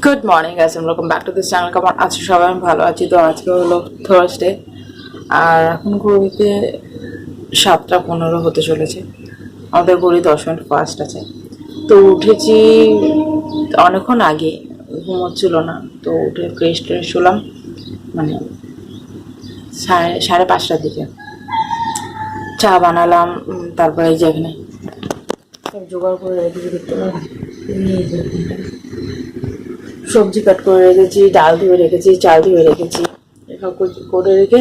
Good morning guys, welcome back to this channel. কেমন আছো সবাই? আমি ভালো আছি। তো আজকে হলো থার্সডে আর এখন ঘড়িতে 7:15 হতে চলেছে। আমাদের ঘড়ি 10 মিনিট ফাস্ট আছে। তো উঠেছি অনেকক্ষণ আগে, ঘুমোচ্ছিল না। তো উঠে ফ্রেশ ট্রেশ হলাম, মানে সাড়ে 5টার দিকে। চা বানালাম, তারপরে এই যে এখানে সব জোগাড় করে রেখেছি, দেখতে পাবেন। সবজি কাট করে রেখেছি, ডাল ধুয়ে রেখেছি, চাল ধুয়ে রেখেছি, এসব করে রেখে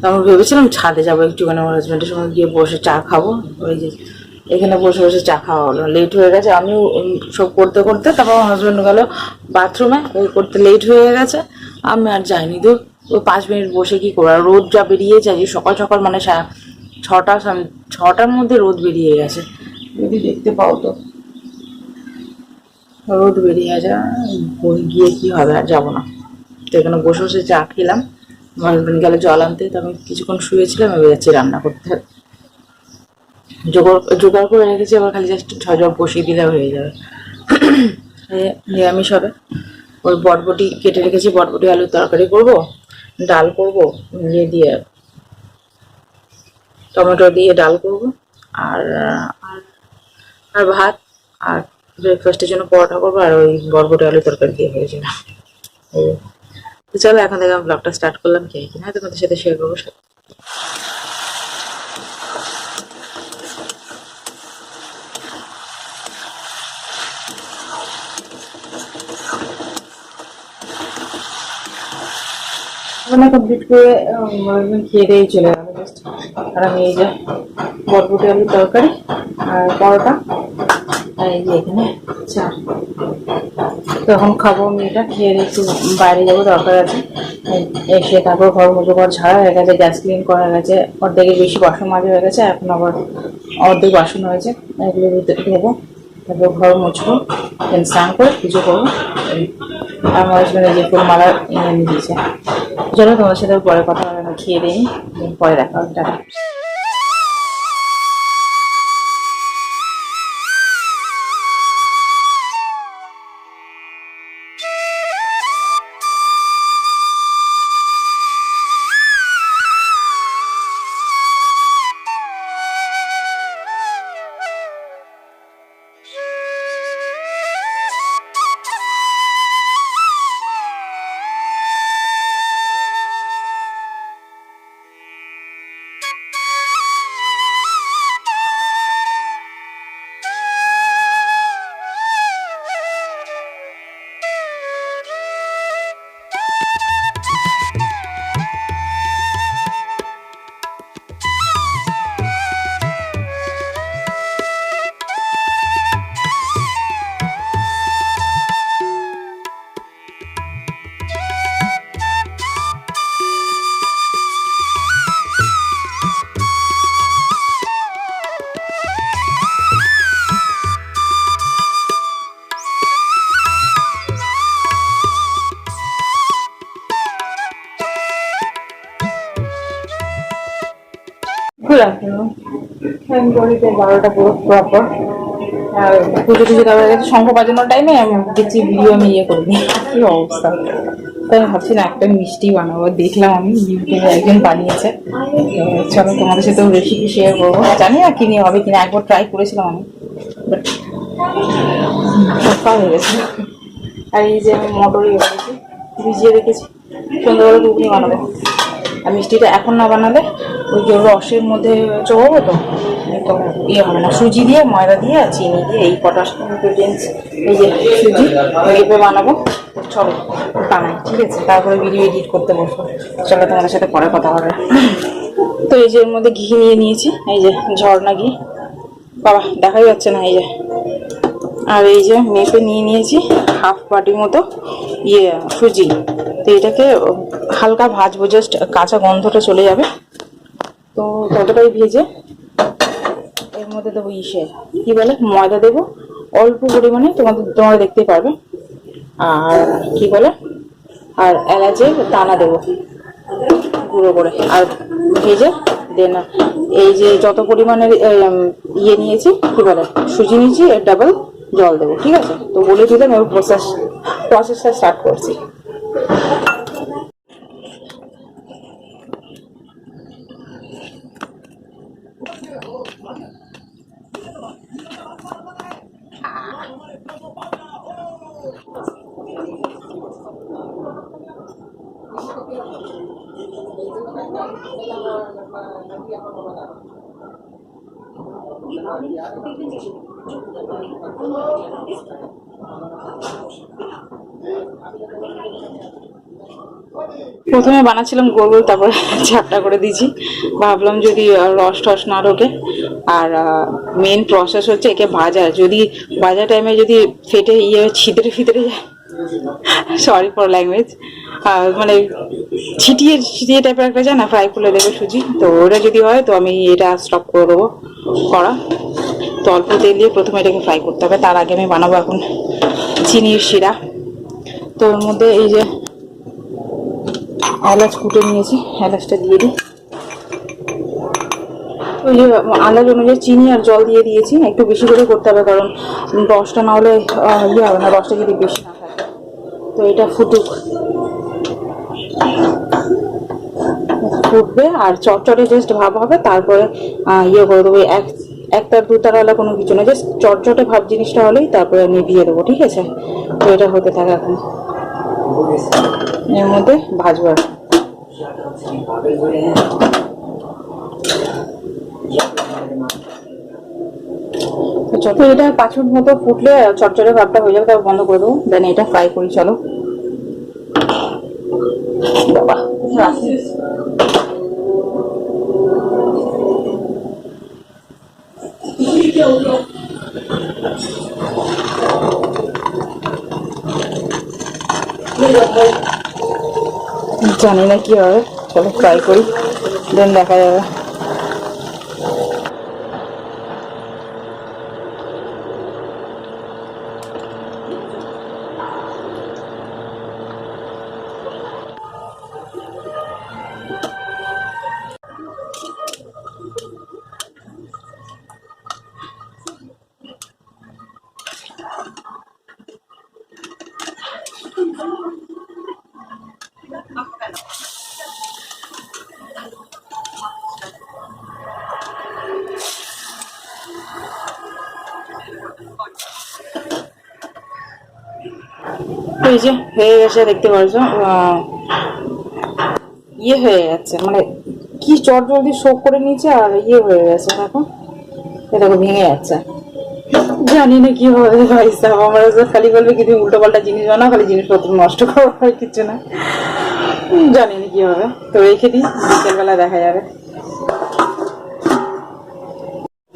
আমি ভেবেছিলাম ছাদে যাবো একটুখানি, আমার হাজব্যান্ডের সঙ্গে গিয়ে বসে চা খাবো। ওই যে এখানে বসে বসে চা খাওয়া হলো, লেট হয়ে গেছে। আমিও সব করতে করতে, তারপর আমার হাজব্যান্ড গেল বাথরুমে, ওই করতে লেট হয়ে গেছে। আমি আর যাইনি। তো ওই 5 মিনিট বসে কি করবো, আর রোদ যা বেরিয়েছে আজকে সকাল সকাল, মানে 6টার মধ্যে রোদ বেরিয়ে গেছে। যদি দেখতে পাও তো রোদ বেরিয়ে যায়, গিয়ে কি হবে, আর যাবো না। তো এখানে বসে বসে চা খেলাম। আমার হাজবেন্ড গেলে জল আনতে, তো আমি কিছুক্ষণ শুয়েছিলাম, এবার যাচ্ছি রান্না করতে। জোগাড় করে রেখেছি, আবার খালি জাস্ট ঝড় বসিয়ে দিলে হয়ে যাবে। নিরামিষ হবে। ওই বটবটি কেটে রেখেছি, বটবটি আলুর তরকারি করব, ডাল করব, ইয়ে দিয়ে টমেটো দিয়ে ডাল করব, আর আর ভাত, আর ব্রেকফাস্টের জন্য পরোটা করবো, আর ওই বরবটি আলু তরকারি দিয়ে হয়ে যাবে। তো চলো এখন থেকে আমি ব্লগটা স্টার্ট করলাম, কি কিনা তোমাদের সাথে শেয়ার করবো। রান্না কমপ্লিট করে খেয়ে দিয়ে চলে গেল জাস্ট। আর আমি এই যে বরবটি আলুর তরকারি আর পরোটা, আর এই যে এখানে চা। তো এখন খাবো, আমি এটা খেয়ে একটু বাইরে যাবো, দরকার আছে। এসে তারপর ঘর মতো ঘর ঝাড়া হয়ে গেছে, গ্যাস ক্লিন করা হয়ে গেছে, অর্ধেকের বেশি বাসন মাজা হয়ে গেছে, এখন আবার অর্ধেক বাসন হয়েছে, এগুলো ভিতরে দেবো। তারপর ঘর মুছবো, দেন স্নান করে পুজো করবো। আর আমার হাজবেন্ড যে ফুলমালা এনে দিয়েছে। চলো তোমার সাথে পরে কথা হবে, আমি খেয়ে দিই, পরে দেখা হবে, টাটা। Good afternoon. ঘড়িতে 12টা পুরো প্রপার। আর পুজো টুজো দেওয়া গেছে, শঙ্খ বাজানোর টাইমে আমি দেখছি ভিডিও আমি ইয়ে করে দিই, কি অবস্থা। তাই আমি ভাবছি না একটা মিষ্টি বানাবো, দেখলাম আমি ইউটিউবে একজন বানিয়েছে। চলো তোমাদের সাথেও রেসিপি শেয়ার করবো। জানি না কিনে হবে কিনা, একবার ট্রাই করেছিলাম আমি, বাট সফল হয়ে গেছে। আর এই যে আমি মটর ইয়ে করেছি, ভিজিয়ে রেখেছি, সন্ধ্যাবেলা ঘুগনি বানাবো। আর মিষ্টিটা এখন না বানালে ওই যে রসের মধ্যে চড়াবো, তো একদম ইয়ে হবে না। সুজি দিয়ে, ময়দা দিয়ে, আর চিনি দিয়ে, এই কটা ইনগ্রিডিয়েন্টস, এই যে সুজি এভাবে বানাবো। চলো বানাই, ঠিক আছে? তারপরে ভিডিও এডিট করতে বসবো। চলো তোমাদের সাথে পরে কথা হবে। তো এই যে এর মধ্যে ঘি নিয়ে নিয়েছি, এই যে ঝর্ণা ঘি, বাবা দেখাই যাচ্ছে না, এই যে। আর এই যে মেপে নিয়ে নিয়েছি হাফ বাটির মতো ইয়ে সুজি। তো এটাকে হালকা ভাজবো, জাস্ট কাঁচা গন্ধটা চলে যাবে। তো ততটাই ভেজে এর মধ্যে দেবো কি বলে ময়দা দেবো অল্প পরিমাণে, তোমরা দেখতেই পারবে। আর কি বলে, আর এলাচের দানা দেবো গুঁড়ো করে, আর ভেজে দেন এই যে যত পরিমাণের ইয়ে নিয়েছি, কি বলে সুজি নিয়েছি এর ডাবল, জল দেবো, ঠিক আছে? তো বলে দিলাম, এবার প্রসেসটা স্টার্ট করছি। প্রথমে বানাচ্ছিলাম গোল গোল, তারপরে ঝাপটা করে দিয়েছি। ভাবলাম যদি রস টস না ঢোকে। আর মেন প্রসেস হচ্ছে একে ভাজা, যদি ভাজা টাইমে যদি ফেটে ছিতরে ফিতরে যায়, সরি ফর ল্যাঙ্গুয়েজ, মানে ছিটিয়ে ছিটিয়ে টাইপের একটা যায় না, ফ্রাই করলে দেবে সুজি, তো ওটা যদি হয় তো আমি এটা স্টপ করে দেবো করা। তো অল্প তেল দিয়ে প্রথমে এটাকে ফ্রাই করতে হবে। তার আগে আমি বানাবো এখন চিনির শিরা। তো ওর মধ্যে এই যে এলাচ কুটে নিয়েছি, এলাচটা দিয়ে দিই। ওই যে আন্দাজ অনুযায়ী চিনি আর জল দিয়ে দিয়েছি, একটু বেশি করে করতে হবে, কারণ রসটা না হলে ইয়ে হবে না, রসটা যদি বেশি না থাকে। তো এটা ফুটুক, ফুটবে আর চটচটে জাস্ট ভাব হবে, তারপরে ইয়ে করে দেবো। এক তার দু তারা কোনো কিছু না, জাস্ট চটচটে ভাব জিনিসটা হলেই তারপরে নিভিয়ে দেবো, ঠিক আছে? তো এটা হতে থাকে এখন, এর মধ্যে ভাজবো। যত এটা 5 মিনিট মতো ফুটলে চটচটে ভাবটা হয়ে যাবে, তারপর বন্ধ করে দেবো। দেন এটা ফ্রাই করি, চলো। বাবা জানি না কি হবে, চলো ফ্রাই করি, দেন দেখা যাবে। এই যে হয়ে গেছে, দেখতে পারছো ইয়ে হয়ে যাচ্ছে, মানে কি চট জলদি শোক করে নিয়েছে আর ইয়ে হয়ে গেছে, দেখো এ দেখো ভেঙে যাচ্ছে। জানি না কি হবে ভাই সাহেব, আমার খালি বলবে কি তুমি উল্টো পাল্টা জিনিস বানাও, খালি জিনিসপত্র নষ্ট করো, আর কিছু না। জানি না কি হবে, তো রেখে দিই, বিকেলবেলা দেখা যাবে।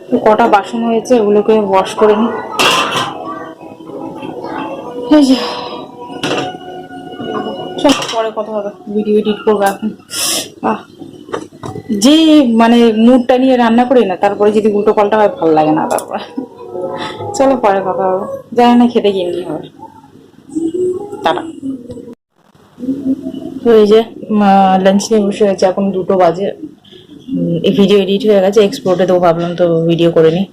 তো কটা বাসন হয়েছে ওগুলোকে ওয়াশ করে নিই। এই যে চল পরে কথা হবে, ভিডিও এডিট করবো এখন। যে মানে মুডটা নিয়ে রান্না করি না, তারপরে যদি উল্টো পাল্টা হয় ভালো লাগে না, তারপরে চলো পরে কথা হবে। জানি না খেতে কিনলেই হবে। টাটা। তো এই যে লাঞ্চ নিয়ে বসে হয়েছে, এখন 2টো বাজে। এই ভিডিও এডিট হয়ে গেছে, এক্সপোর্টে দেবো ভাবলাম, তো ভিডিও করে নিই।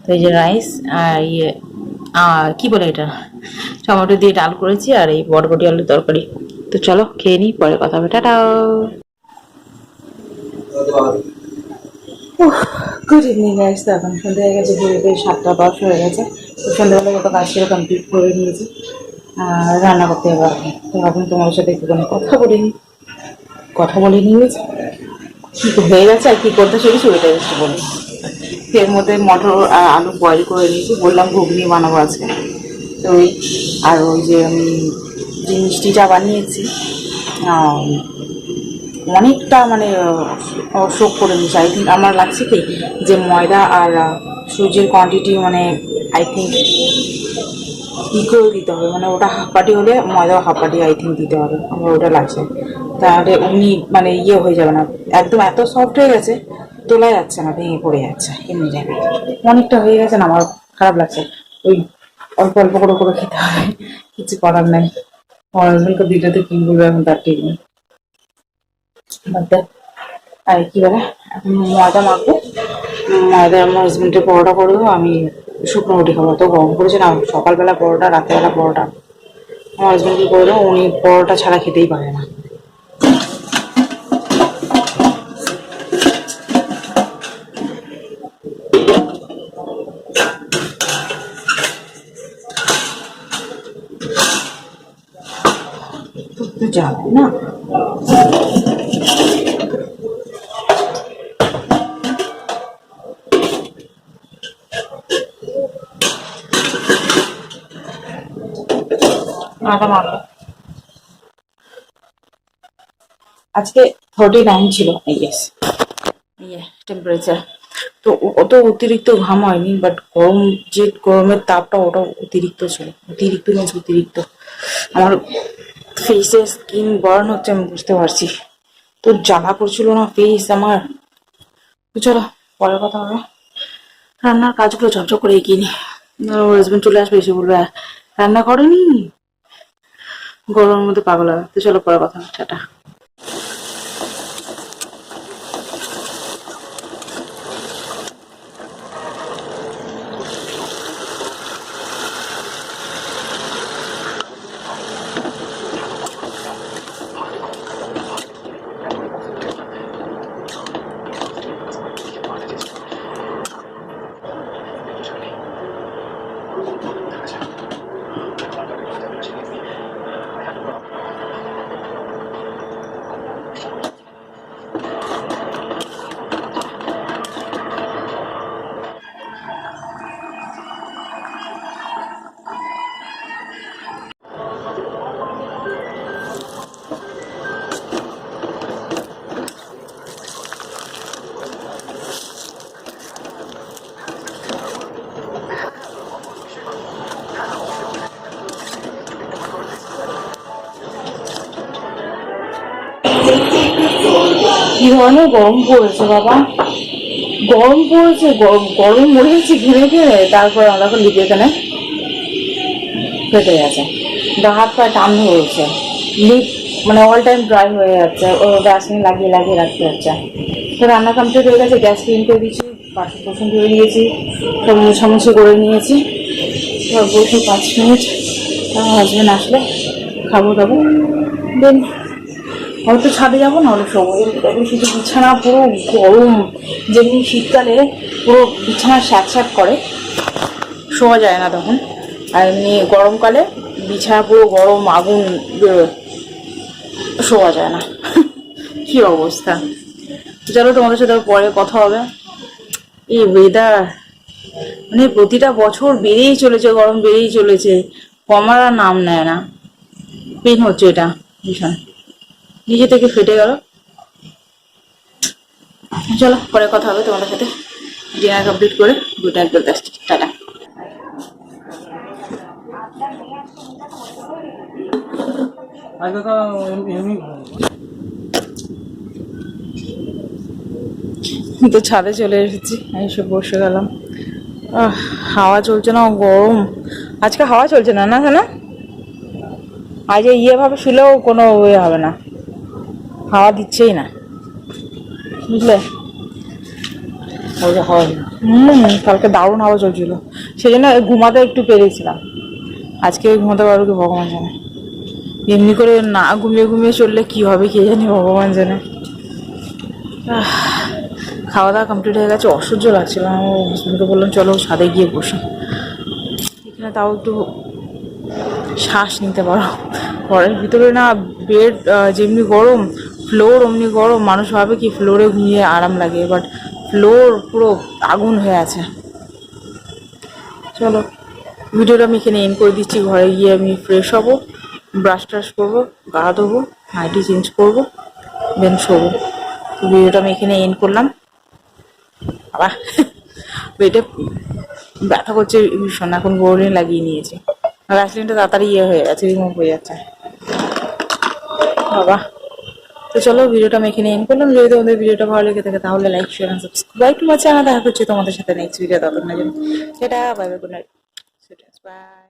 তো এই যে রাইস আর ইয়ে কি বলে এটা, টমেটো দিয়ে ডাল করেছি, আর এই বরবটি আলুর তরকারি। তো চলো খেয়ে নিই, পরে কথা হবে, টাটা। গুড ইভিনিং গাইস, তো এখন সন্ধ্যা হয়ে গেছে, ঘুরে 7টা 10 হয়ে গেছে। তো সন্ধ্যাবেলা যত কাজ ছিল কমপ্লিট করে নিয়েছি, রান্না করতে হবে। তো ভাবলাম তোমার সাথে একটুখানি কথা বলে নিয়েছি, কি হয়ে গেছে আর কি করতে চলেছি ওইটা একটু বলি। এর মধ্যে মটর আর আলু বয়েল করে নিয়েছি, বললাম ঘুগনি বানাবো আজকে। তো ওই আর ওই যে আমি যে মিষ্টিটা বানিয়েছি অনেকটা মানে শোক করে নিয়েছি। আই থিঙ্ক আমার লাগছে কি যে ময়দা আর সুজির কোয়ান্টিটি মানে আই থিঙ্ক ইকুয়াল দিতে হবে, মানে ওটা হাফ পাটি হলে ময়দাও হাফ পাটি আই থিঙ্ক দিতে হবে, আমার ওটা লাগছে। তাহলে উনি মানে ইয়ে হয়ে যাবে না, একদম এত সফট হয়ে গেছে, তোলা যাচ্ছে না, ভেঙে পড়ে যাচ্ছে এমনি যাবে। অনেকটা হয়ে গেছে না, আমার খারাপ লাগছে। ওই অল্প অল্প করে করে খেতে হবে, কিছু করার নাই। আমার হাজবেন্ডকে দুইটাতে কি বলবে এখন তার ঠিক নেই। আর কি বলে এখন ময়দা মাখবো, ময়দা আমার হাজবেন্ডের পরোটা করে দেবো, আমি শুকনো রুটি খাবো, তো গরম করেছে না, সকালবেলা পরোটা, রাতেরবেলা পরোটা। আমার হাজব্যান্ড কি করে দেবো, উনি পরোটা ছাড়া খেতেই পারে না। তো যাবে না। আজকে 39 ছিল ইয়েস, টেম্পারেচার। তো অত অতিরিক্ত ঘাম হয়নি, বাট গরম, যে গরমের তাপটা ওটা অতিরিক্ত ছিল, অতিরিক্ত মিনস অতিরিক্ত। আমার ফেসে স্কিন বার্ন হচ্ছে, আমি বুঝতে পারছি। তো জ্বালা করছিল না ফেস আমার। তো চলো পরের কথা হবে, রান্নার কাজগুলো ঝপঝপ করে এগিয়ে নি। ওর হাজবেন্ড চলে আসবে, এসে বলবে রান্না করেনি, গরমের মধ্যে পাগল হবে। তো চলো পরের কথা, টাটা। কি ধরনের গরম পড়েছে বাবা, গরম পড়েছে, গরম মরে যাচ্ছে ঘেমে ঘেমে। তারপর আমরা এখন লিপে এখানে ফেটে গেছে, গা হাত পায়ে টান হয়েছে, লিপ মানে অল টাইম ড্রাই হয়ে যাচ্ছে, ও ভ্যাসলিন লাগিয়ে লাগিয়ে রাখতে হচ্ছে। তো রান্না কমপ্লিট হয়ে গেছে, গ্যাস ক্লিন করে দিয়েছি, বাসন কোসন ধুয়ে দিয়েছি, সব মোছামুছি করে নিয়েছি। এবার বসে 5 মিনিট, আমার হাজব্যান্ড আসলে খাবো দাবো, দেন হয়তো ছাদে যাবো, নাহলে শোবো। এরকম শুধু বিছানা পুরো গরম, যেমনি শীতকালে পুরো বিছানা স্যাঁত স্যাঁত করে, শোয়া যায় না তখন। আর এমনি গরমকালে বিছানা পুরো গরম, আগুন বেরোয়, শোয়া যায় না। কি অবস্থা। চলো তোমাদের সাথে পরে কথা হবে। এই ওয়েদার মানে প্রতিটা বছর বেড়েই চলেছে, গরম বেড়েই চলেছে, কমার আর নাম নেয় না। পেন হচ্ছে এটা ভীষণ, নিজে থেকে ফেটে গেল। চলো পরে কথা হবে তোমাদের সাথে, ডিনার কমপ্লিট করে গুড নাইট বলতে আসছি, টাটা। তো ছাদে চলে এসেছি, এসে বসে গেলাম। হাওয়া চলছে না, গরম। আজকে হাওয়া চলছে না, না না, আজ ভাবে শুলেও কোনো হবে না, হাওয়া দিচ্ছেই না, বুঝলে। কালকে দারুণ হাওয়া চলছিল, সেই জন্য ঘুমাতে একটু পেরেছিলাম। আজকে ঘুমাতে পারবো কি ভগবান জানে। এমনি করে না ঘুমিয়ে ঘুমিয়ে চললে কি হবে কে জানি, ভগবান জানে। খাওয়া দাওয়া কমপ্লিট হয়ে গেছে, অসহ্য লাগছিল। ও হাজবেন্ডকে বললাম চলো ছাদে গিয়ে বসি, এখানে তাও একটু শ্বাস নিতে পারো। ঘরের ভিতরে না বেড যেমনি গরম, ফ্লোর অমনি গরম। মানুষ ভাবে কি ফ্লোরে ঘুমিয়ে আরাম লাগে, বাট ফ্লোর পুরো আগুন হয়ে আছে। চলো ভিডিওটা আমি এখানে এন্ড করে দিচ্ছি। ঘরে গিয়ে আমি ফ্রেশ হবো, ব্রাশ ট্রাশ করবো, গা ধোবো, নাইটি চেঞ্জ করবো, দেন শোবো। তো ভিডিওটা আমি এখানে এন্ড করলাম। আবার পেটে ব্যথা করছে ভীষণ, এখন বোরলিন লাগিয়ে নিয়েছি। ভ্যাসলিনটা তাড়াতাড়ি হয়ে গেছে, রিমুভ হয়ে যাচ্ছে বাবা। তো চলো ভিডিওটা আমি এখানে এন্ড করলাম। যদি তোমাদের ভিডিওটা ভালো লেগে থাকে তাহলে like, share and subscribe to my channel. দেখা হচ্ছে তোমাদের সাথে নেক্সট ভিডিও, ততক্ষণের জন্য tata, bye bye, good night, by.